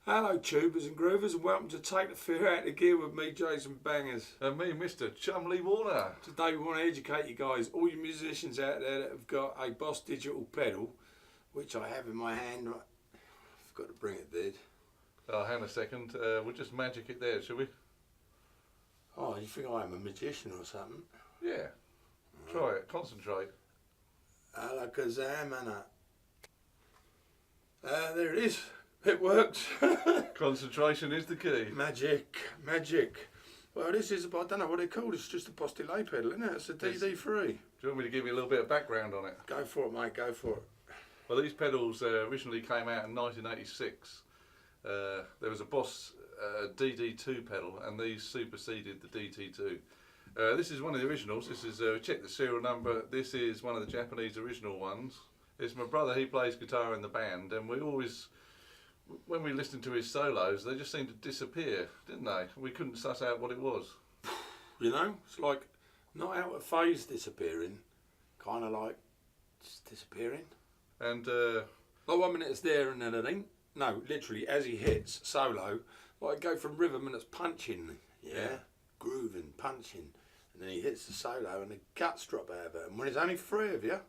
Hello tubers and groovers, and welcome to Take the Fear Out of Gear with me, Jason Bangers. And me, Mr. Chumley Warner. Today we want to educate you guys, all you musicians out there that have got a Boss digital pedal, which I have in my hand. I've got to bring it, dude. Oh, hang on a second. We'll just magic it there, shall we? Oh, you think I'm a magician or something? Yeah. Try it. Concentrate. Alakazam, Anna. There it is. It works. Concentration is the key. Magic. Well, this is, I don't know what they're called, it's just a Boss delay pedal, isn't it? It's a DD3. Do you want me to give you a little bit of background on it? Go for it, mate, go for it. Well, these pedals originally came out in 1986. There was a Boss DD2 pedal, and these superseded the DT2. This is one of the originals. This is, check the serial number, this is one of the Japanese original ones. It's my brother, he plays guitar in the band, and we always, when we listened to his solos, they just seemed to disappear, didn't they? We couldn't suss out what it was. You know, it's like not out of phase disappearing, kind of like just disappearing. And like 1 minute it's there and then it ain't. No, literally as he hits solo, like go from rhythm and it's punching, yeah, grooving, punching, and then he hits the solo and the guts drop out of it. And when there's only three of you,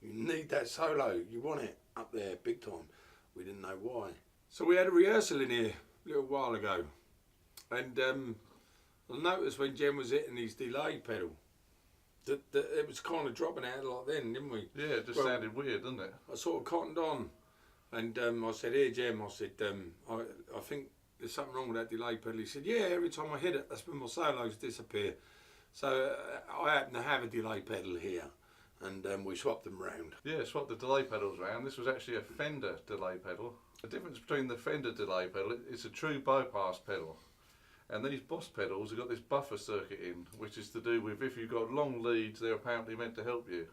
you need that solo. You want it up there big time. We didn't know why. So we had a rehearsal in here a little while ago, and I noticed when Jem was hitting his delay pedal that it was kind of dropping out like then, didn't we? yeah, it just sounded weird, didn't it? I sort of cottoned on, and I said, "Here, Jem," I said, I think there's something wrong with that delay pedal." He said, "Yeah, every time I hit it, that's when my solos disappear." So I happen to have a delay pedal here, and we swapped them round. Yeah, swap the delay pedals around. This was actually a Fender delay pedal. The difference between the Fender delay pedal, it's a true bypass pedal. And these Boss pedals have got this buffer circuit in, which is to do with if you've got long leads, they're apparently meant to help you.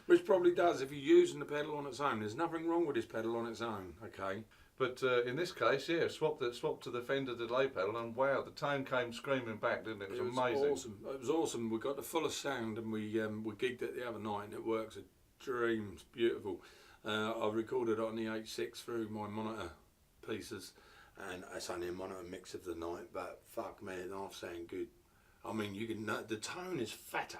Which probably does if you're using the pedal on its own. There's nothing wrong with this pedal on its own, okay? But in this case, yeah, swap to the Fender delay pedal, and wow, the tone came screaming back, didn't it? It was amazing. Awesome. It was awesome. We got the fullest sound, and we gigged it the other night, and it works a dream. It's beautiful. I recorded it on the H6 through my monitor pieces, and it's only a monitor mix of the night, but fuck man, it half sound good. I mean, you can the tone is fatter.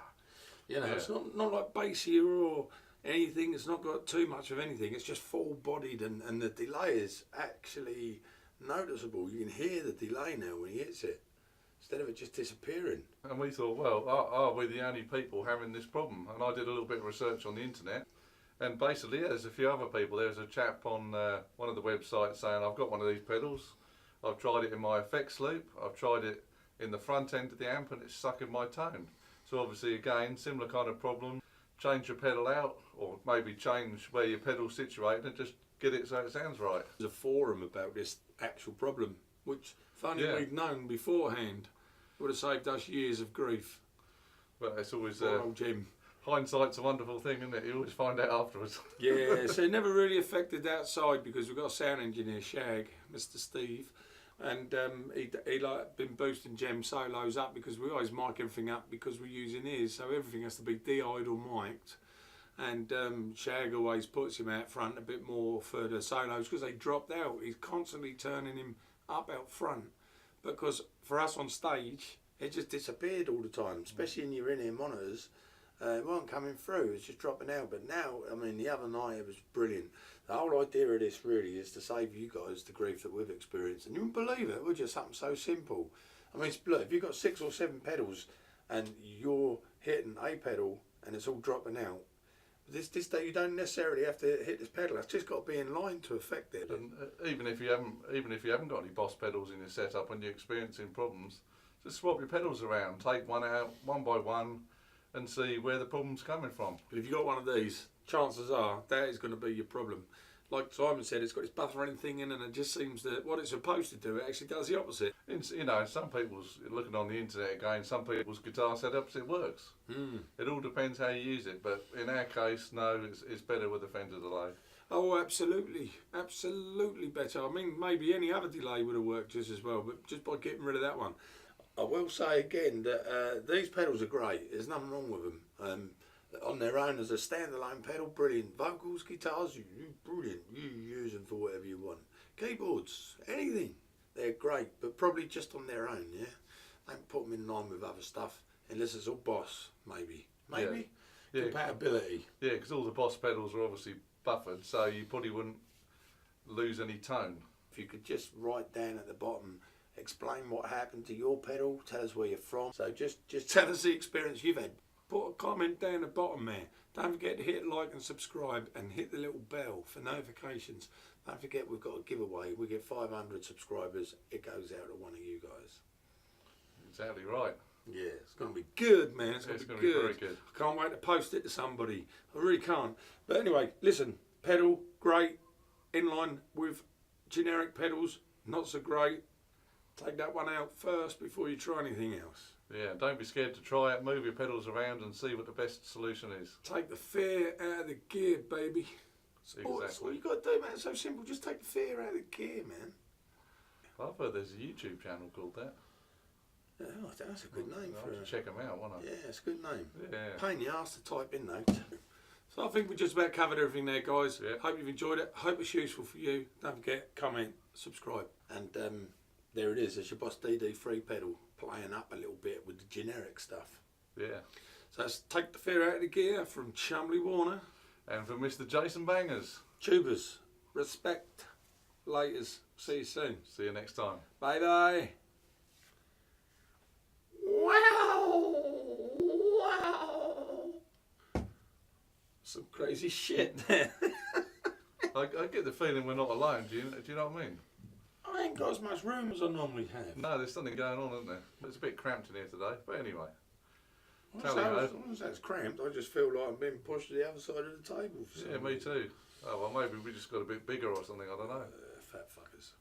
You know, it's not like bassier or anything. It's not got too much of anything. It's just full-bodied, and the delay is actually noticeable. You can hear the delay now when he hits it, instead of it just disappearing. And we thought, well, are we the only people having this problem? And I did a little bit of research on the internet, and basically, yeah, there's a few other people. There's a chap on one of the websites saying, I've got one of these pedals. I've tried it in my effects loop. I've tried it in the front end of the amp, and it's sucking my tone. So obviously, again, similar kind of problem. Change your pedal out, or maybe change where your pedal's situated and just get it so it sounds right. There's a forum about this actual problem, which if only we'd known beforehand, would have saved us years of grief. But it's always old Jim. Hindsight's a wonderful thing, isn't it? You always find out afterwards. Yeah, so it never really affected outside because we've got a sound engineer, Shag, Mr. Steve, and he like been boosting Jem solos up because we always mic everything up because we're using his, so everything has to be de-eyed or mic'd. And Shag always puts him out front a bit more for the solos because they dropped out. He's constantly turning him up out front because for us on stage, it just disappeared all the time, especially in your in-ear monitors. It wasn't coming through, it was just dropping out. But now, I mean, the other night it was brilliant. The whole idea of this really is to save you guys the grief that we've experienced. And you wouldn't believe it, would you? Something so simple. I mean, look, if you've got 6 or 7 pedals and you're hitting a pedal and it's all dropping out, this day you don't necessarily have to hit this pedal. It's just got to be in line to affect it. And even if you haven't got any Boss pedals in your setup and you're experiencing problems, just swap your pedals around, take one out one by one, and see where the problem's coming from. But if you've got one of these, chances are that is going to be your problem. Like Simon said, it's got this buffering thing in, and it just seems that what it's supposed to do, it actually does the opposite. You know, some people's, looking on the internet again, some people's guitar setups, it works. It all depends how you use it, but in our case, no, it's better with a Fender delay. Oh, absolutely, absolutely better. I mean, maybe any other delay would have worked just as well, but just by getting rid of that one. I will say again that these pedals are great. There's nothing wrong with them. On their own as a standalone pedal, brilliant. Vocals, guitars, brilliant. You use them for whatever you want. keyboards, anything. They're great, but probably just on their own, yeah? Don't put them in line with other stuff, unless it's all Boss, maybe. Maybe? Yeah. Compatibility. Yeah, because all the Boss pedals are obviously buffered, so you probably wouldn't lose any tone. If you could just write down at the bottom, explain what happened to your pedal, tell us where you're from. So just tell us the experience you've had. Put a comment down the bottom there. Don't forget to hit like and subscribe and hit the little bell for notifications. Don't forget we've got a giveaway. We get 500 subscribers. It goes out to one of you guys. Exactly right. Yeah, it's going to be good, man. It's Yeah, going to be be good. very good. I can't wait to post it to somebody. I really can't. But anyway, listen, pedal, great. In line with generic pedals, not so great. Take that one out first before you try anything else. Yeah, don't be scared to try it. Move your pedals around and see what the best solution is. Take the fear out of the gear, baby. That's all Exactly. you got to do, man. It's so simple. Just take the fear out of the gear, man. I've heard there's a YouTube channel called that. Yeah, that's a good name I'll for have it. to check them out, won't I? Yeah, it's a good name. Yeah. Pain in the arse to type in though. So I think we just about covered everything there, guys. Yeah. Hope you've enjoyed it. Hope it's useful for you. Don't forget, comment, subscribe. And there it is. It's your Boss DD3 pedal playing up a little bit with the generic stuff. Yeah. So let's take the fear out of the gear from Chumley Warner. And for Mr. Jason Bangers, Tubers, respect. Laters. See you soon. see you next time. Bye bye. Wow. Wow. Some crazy shit there. I get the feeling we're not alone. Do you know what I mean? I ain't got as much room as I normally have. No, there's something going on, isn't there? It's a bit cramped in here today. But anyway. It's cramped. I just feel like I'm being pushed to the other side of the table. For Yeah, some me reason. too. Oh, well, maybe we just got a bit bigger or something. I don't know. Fat fuckers.